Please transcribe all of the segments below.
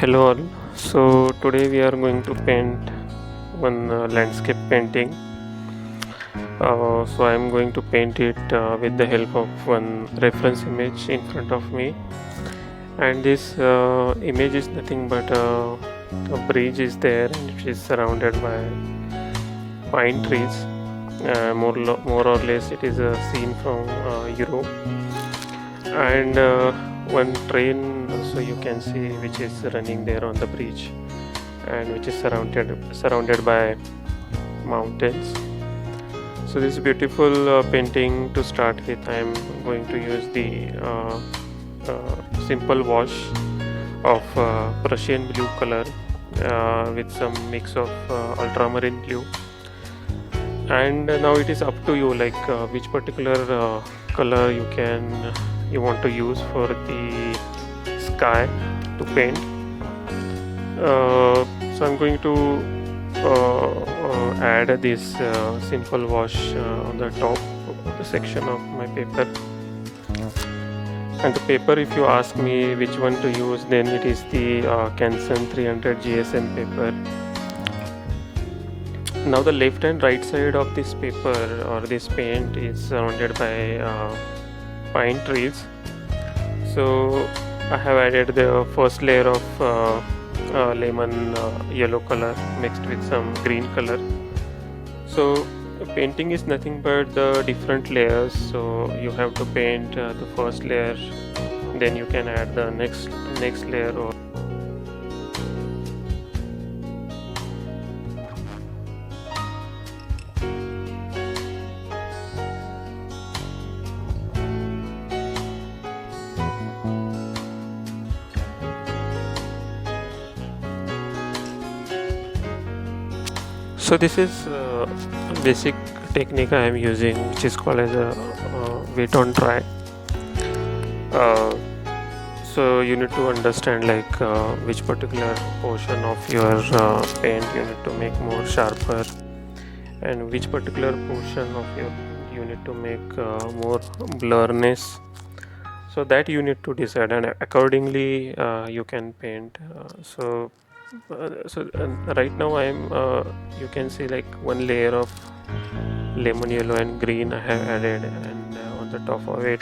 Hello all. So today we are going to paint one landscape painting. So I am going to paint it with the help of one reference image in front of me, and this image is nothing but a bridge is there, and it is surrounded by pine trees. More or less, it is a scene from Europe, and one train also you can see which is running there on the bridge, and which is surrounded by mountains. So this beautiful painting to start with, I am going to use the simple wash of Prussian blue color with some mix of ultramarine blue. And now it is up to you, like which particular color you want to use for the sky to paint. So I'm going to add this simple wash on the top of the section of my paper. And the paper, if you ask me which one to use, then it is the Canson 300 GSM paper. Now the left and right side of this paper or this paint is surrounded by pine trees. So I have added the first layer of lemon yellow color mixed with some green color. So painting is nothing but the different layers. So you have to paint the first layer, then you can add the next layer. Or so this is a basic technique I am using, which is called as a wet on dry. So you need to understand like which particular portion of your paint you need to make more sharper, and which particular portion of your you need to make more blurriness. So that you need to decide, and accordingly you can paint. Right now I am you can see like one layer of lemon yellow and green I have added, and on the top of it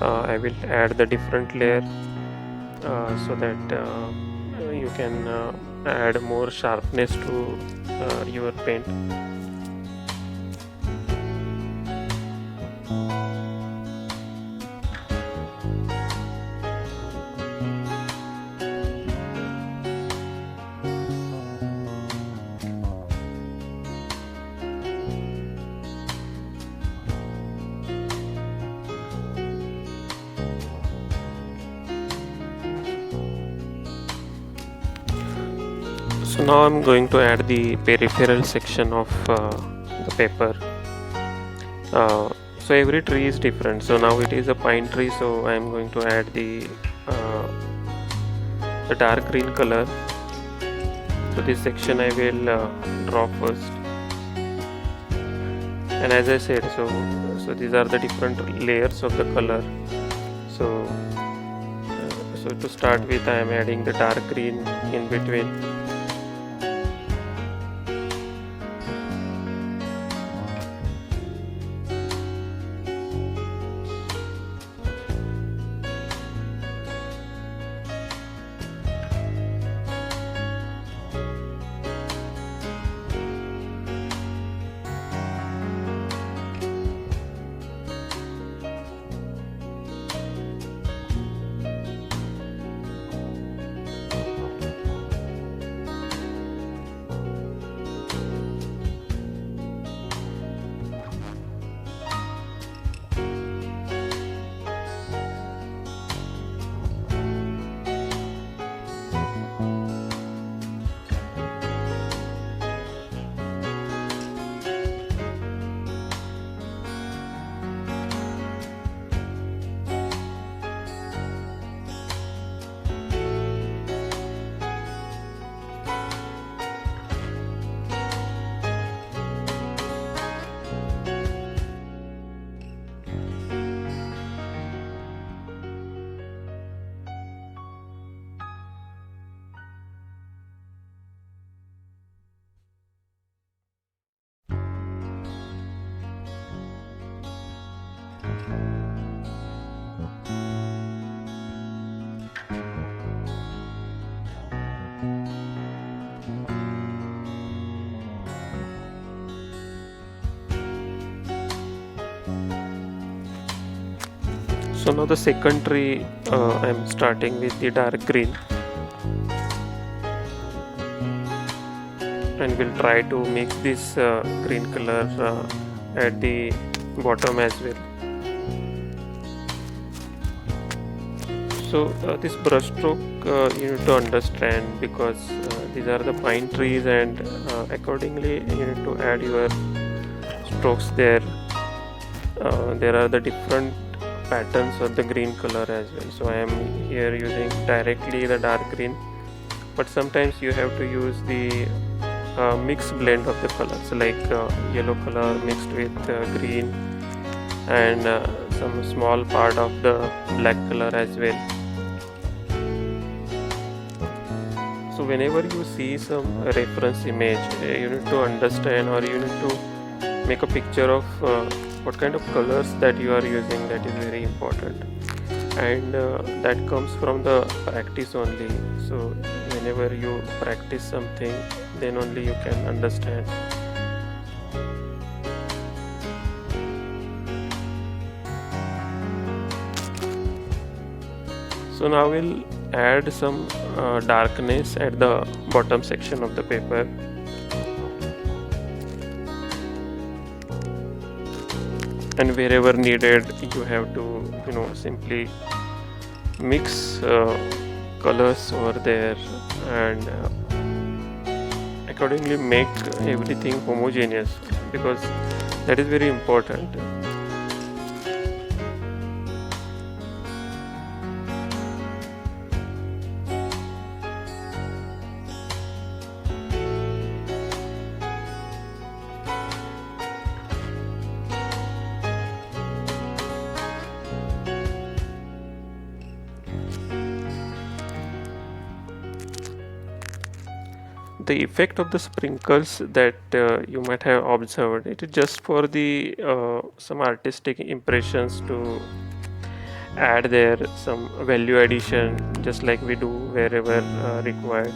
I will add the different layer so that you can add more sharpness to your paint. So now I'm going to add the peripheral section of the paper. So every tree is different. So now it is a pine tree, so I'm going to add the dark green color. So this section I will draw first. And as I said, so these are the different layers of the color. So to start with, I am adding the dark green in between. So now the second tree, I'm starting with the dark green, and we'll try to mix this green color at the bottom as well. So this brush stroke you need to understand, because these are the pine trees, and accordingly you need to add your strokes there. There are the different patterns of the green color as well. So I am here using directly the dark green, but sometimes you have to use the mixed blend of the colors, like yellow color mixed with green, and some small part of the black color as well. So whenever you see some reference image, you need to understand, or you need to make a picture of what kind of colors that you are using. That is very important, and that comes from the practice only. So whenever you practice something, then only you can understand. So now we'll add some darkness at the bottom section of the paper. And wherever needed, you have to simply mix colors over there, and accordingly make everything homogeneous, because that is very important. The effect of the sprinkles that you might have observed, it is just for the some artistic impressions, to add there some value addition, just like we do wherever required.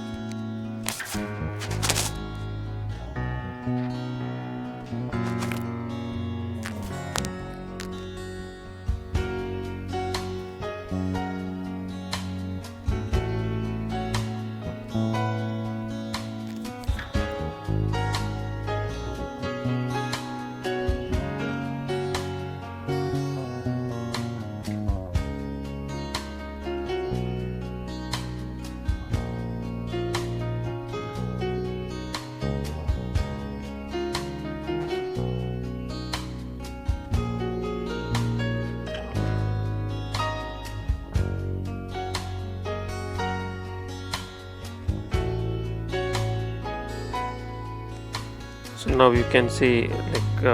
So now you can see, like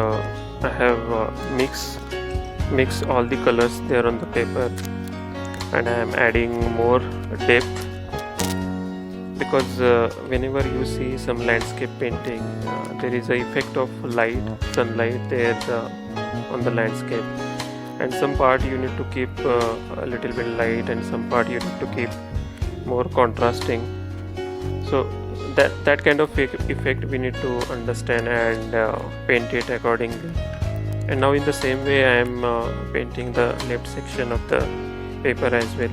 I have mix all the colors there on the paper, and I am adding more depth, because whenever you see some landscape painting, there is a effect of light, sunlight there on the landscape, and some part you need to keep a little bit light, and some part you need to keep more contrasting. So that kind of effect we need to understand, and paint it accordingly. And now in the same way, I am painting the left section of the paper as well.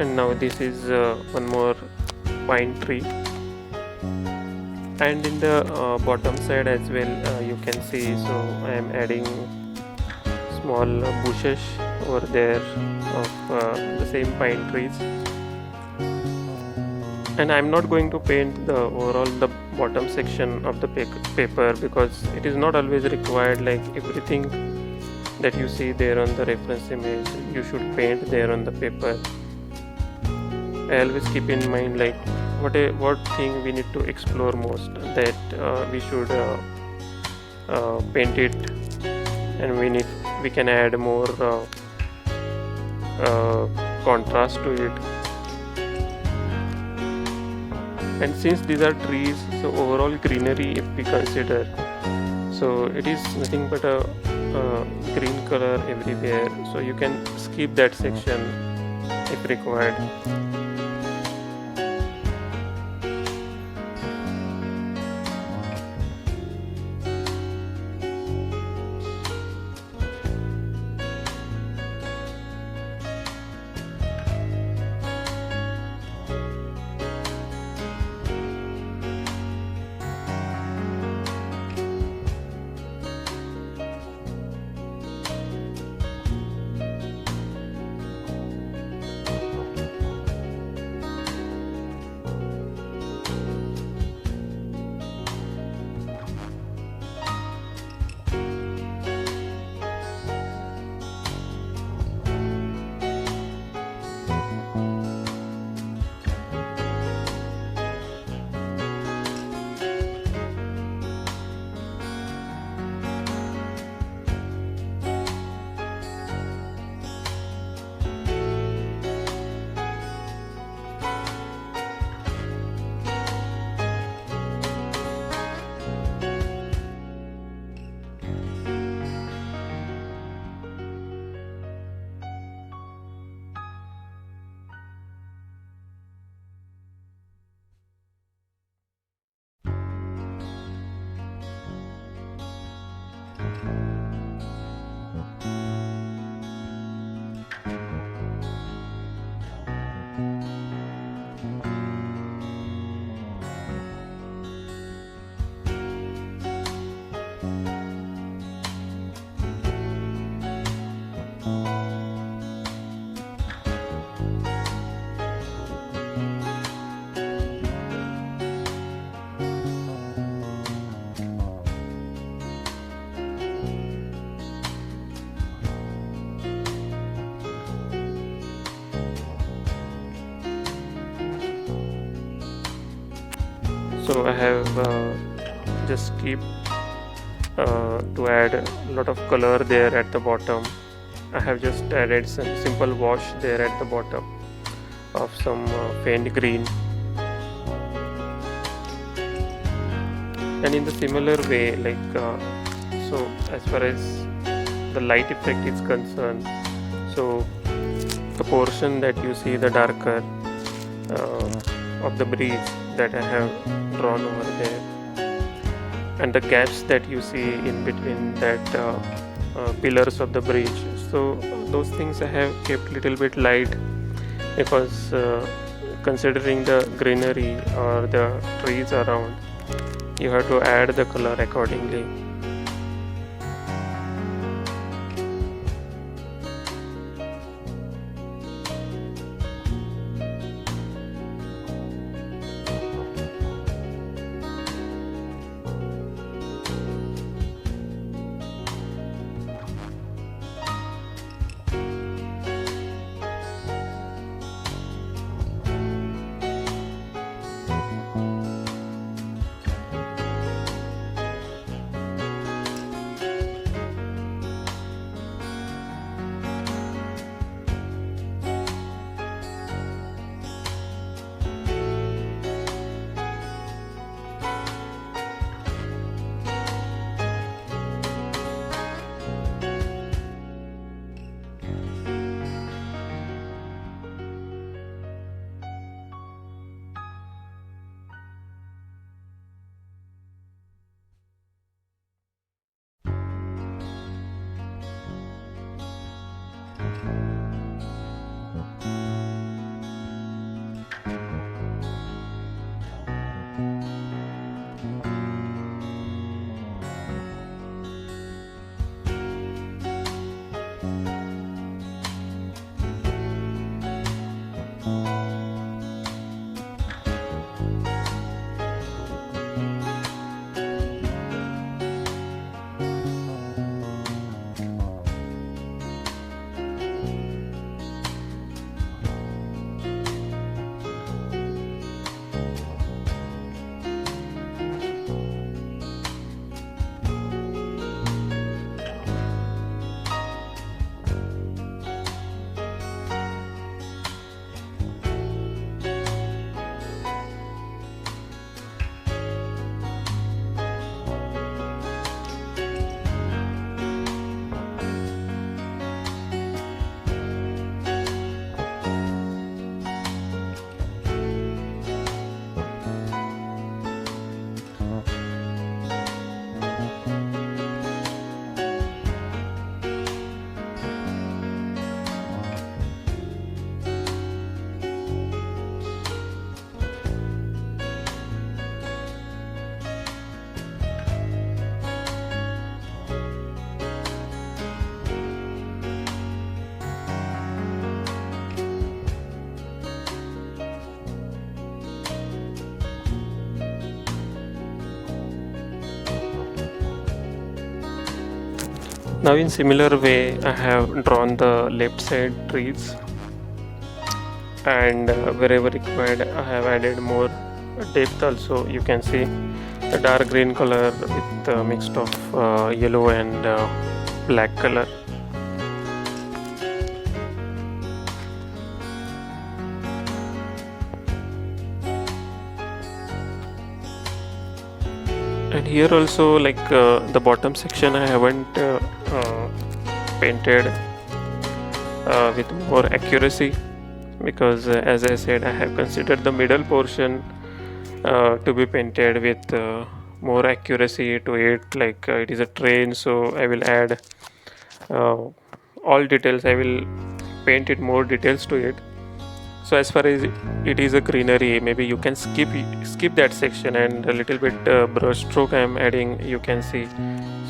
And now this is one more pine tree, and in the bottom side as well you can see, so I am adding small bushes over there of the same pine trees. And I'm not going to paint the overall the bottom section of the paper, because it is not always required like everything that you see there on the reference image you should paint there on the paper. I always keep in mind like what thing we need to explore most, that we should paint it, and we can add more contrast to it. And since these are trees, so overall greenery if we consider, so it is nothing but a green color everywhere, so you can skip that section if required. So I have just keep to add a lot of color there at the bottom. I have just added some simple wash there at the bottom of some faint green. And in the similar way, like so as far as the light effect is concerned, so the portion that you see the darker of the bridge that I have drawn over there, and the gaps that you see in between that pillars of the bridge, so those things I have kept little bit light, because considering the greenery or the trees around, you have to add the color accordingly. Now in similar way I have drawn the left side trees, and wherever required I have added more depth also. You can see a dark green color with mixed of yellow and black color. And here also, like the bottom section I haven't painted with more accuracy, because as I said, I have considered the middle portion to be painted with more accuracy to it. Like it is a train, so I will add uh, all details. I will paint it more details to it. So as far as it is a greenery, maybe you can skip that section, and a little bit brush stroke I am adding, you can see.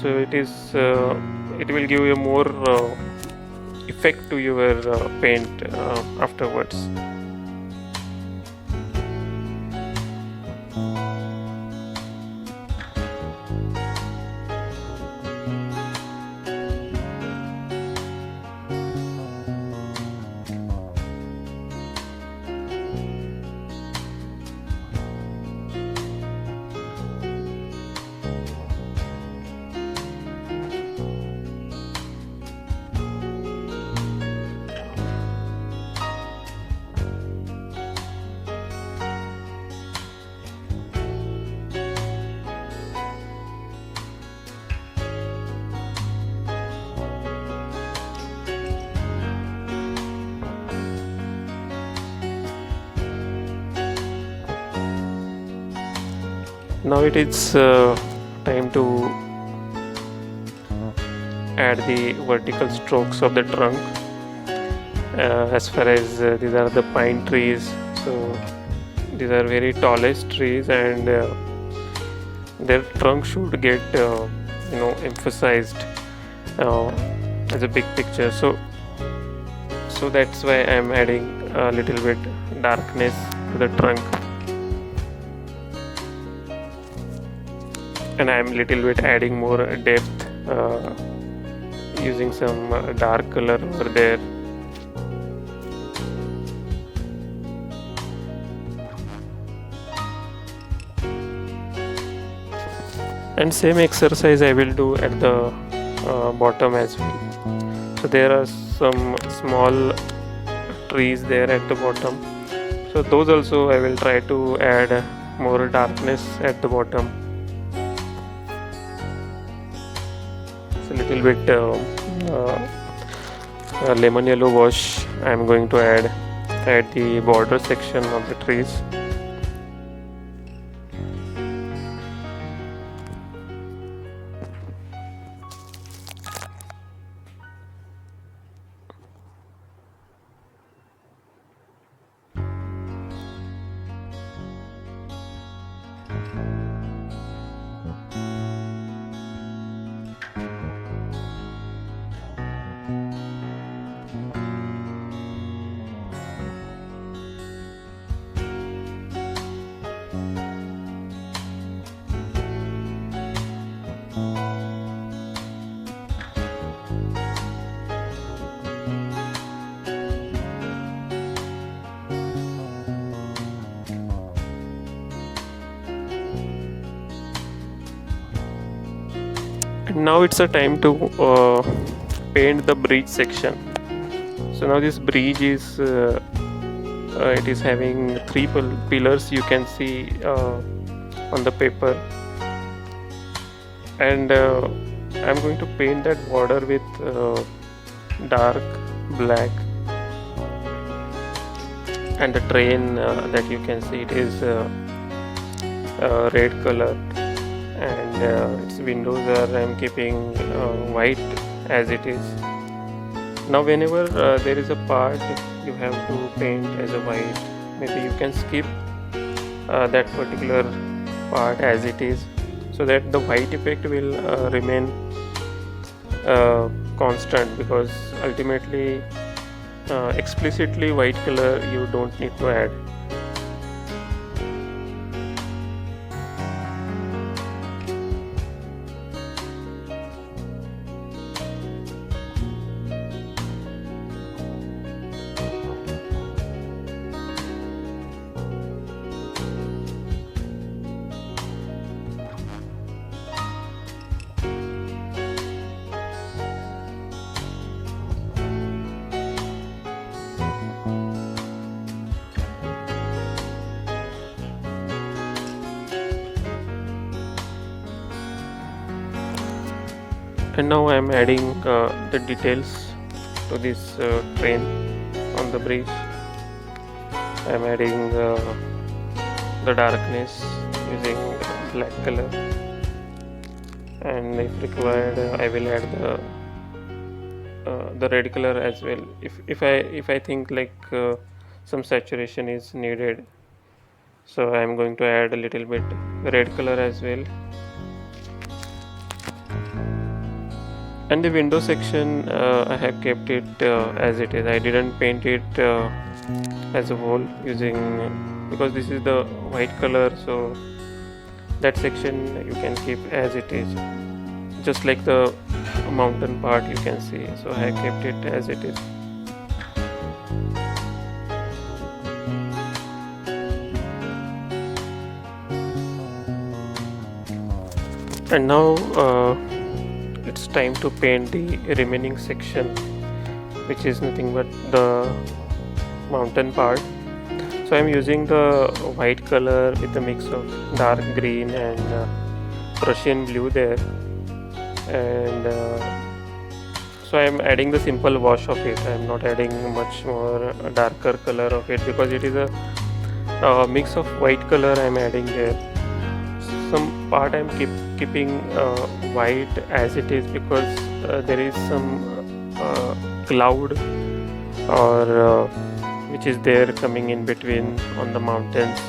So it will give you more effect to your paint afterwards. Now it is time to add the vertical strokes of the trunk. As far as these are the pine trees, so these are very tallest trees, and their trunk should get emphasized as a big picture. So that's why I'm adding a little bit darkness to the trunk, and I'm little bit adding more depth using some dark color over there. And same exercise I will do at the bottom as well. So there are some small trees there at the bottom, so those also I will try to add more darkness at the bottom. A little bit lemon yellow wash I'm going to add at the border section of the trees. And now it's a time to paint the bridge section. So now this bridge is it is having three pillars, you can see on the paper, and I'm going to paint that border with dark black, and the train that you can see, it is red color, and its windows are I'm keeping white as it is. Now whenever there is a part you have to paint as a white, maybe you can skip that particular part as it is, so that the white effect will remain constant, because ultimately explicitly white color you don't need to add. And now I'm adding the details to this train on the bridge. I'm adding the darkness using black color, and if required I will add the red color as well if I think like some saturation is needed. So I'm going to add a little bit red color as well. And the window section, I have kept it as it is. I didn't paint it as a whole using, because this is the white color, so that section you can keep as it is, just like the mountain part you can see. So I have kept it as it is. And now it's time to paint the remaining section, which is nothing but the mountain part. So I'm using the white color with a mix of dark green and Prussian blue there, and so I'm adding the simple wash of it. I'm not adding much more darker color of it because it is a mix of white color I'm adding there. Some part I'm keeping white as it is because there is some cloud or which is there coming in between on the mountains.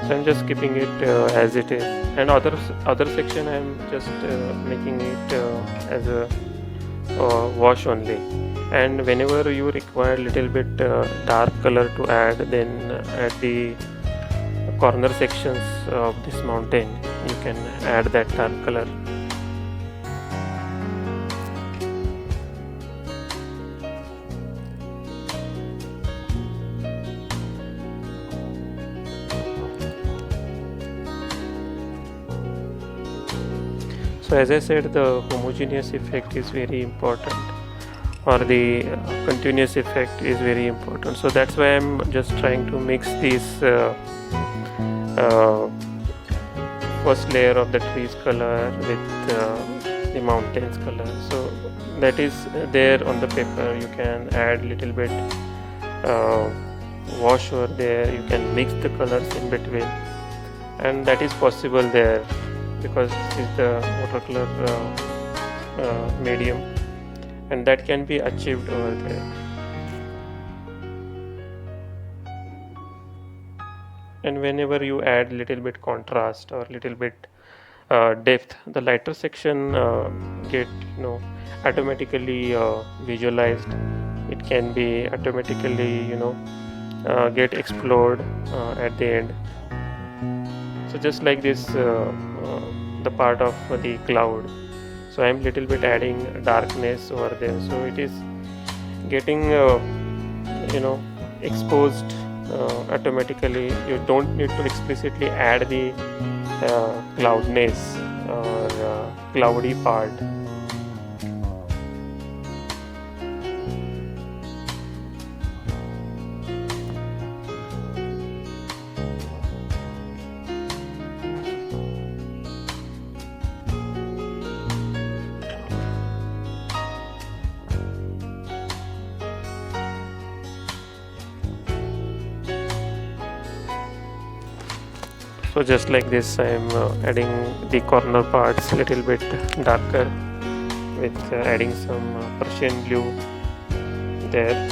So I'm just keeping it as it is, and other section I'm just making it as a wash only. And whenever you require little bit dark color to add, then at the corner sections of this mountain you can add that dark color. So as I said, the homogeneous effect is very important, or the continuous effect is very important. So that's why I'm just trying to mix this first layer of the trees color with the mountains color. So that is there on the paper. You can add little bit wash over there. You can mix the colors in between, and that is possible there because this is the watercolor medium, and that can be achieved over there. And whenever you add little bit contrast or little bit depth, the lighter section get automatically visualized. It can be automatically get explored at the end. So just like this the part of the cloud, so I'm little bit adding darkness over there, so it is getting exposed automatically. You don't need to explicitly add the cloudness or cloudy part. So just like this, I am adding the corner parts little bit darker with adding some Prussian blue there.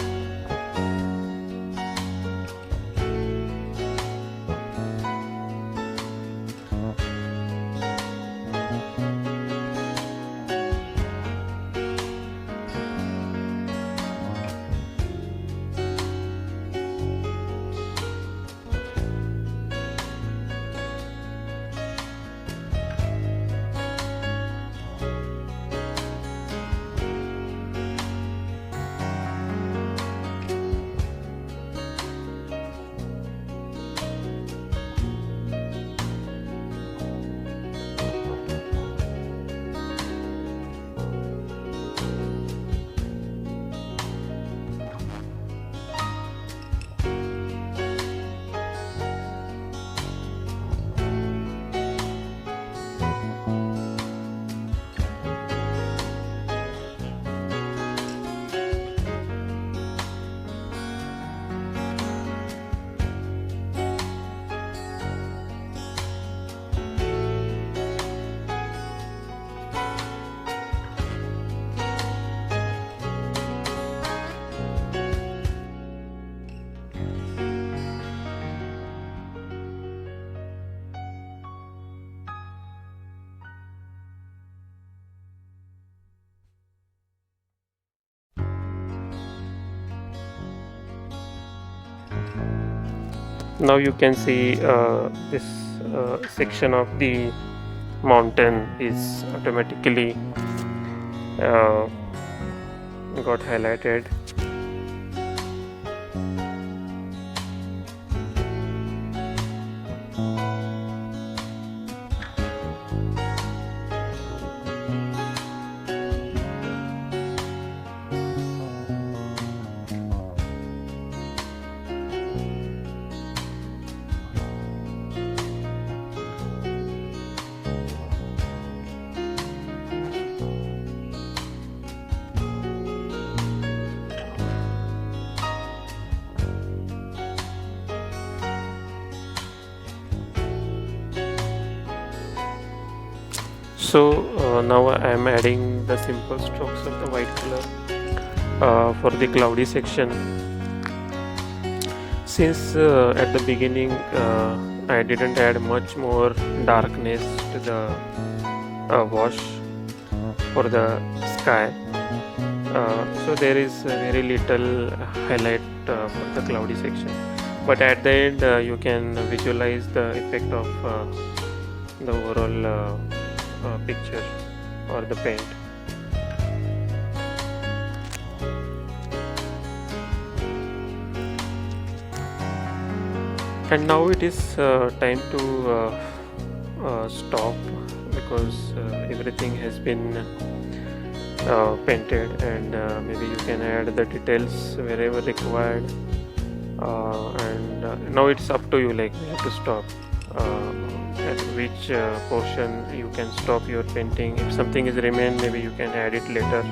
Now you can see this section of the mountain is automatically uh, got highlighted. So now I am adding the simple strokes of the white color for the cloudy section. Since at the beginning I didn't add much more darkness to the wash for the sky, so there is very little highlight for the cloudy section, but at the end you can visualize the effect of the overall picture or the paint. And now it is time to stop, because everything has been painted, and maybe you can add the details wherever required, and now it's up to you, like you have to stop at which portion you can stop your painting. If something is remain, maybe you can add it later.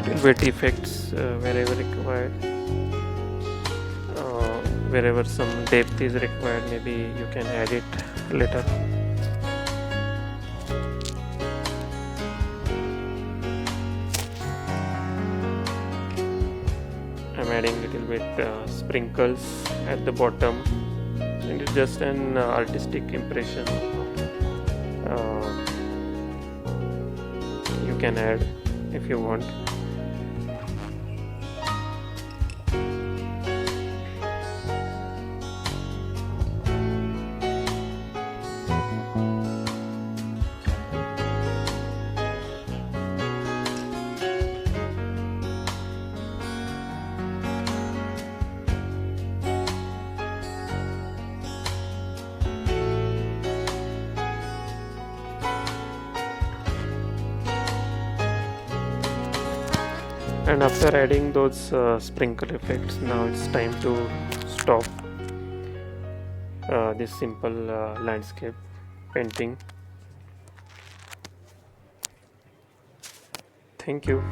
Little bit effects wherever required. Wherever some depth is required, maybe you can add it later. I'm adding little bit sprinkles at the bottom, and it's just an artistic impression. You can add if you want. And after adding those sprinkle effects, now it's time to stop this simple landscape painting. Thank you.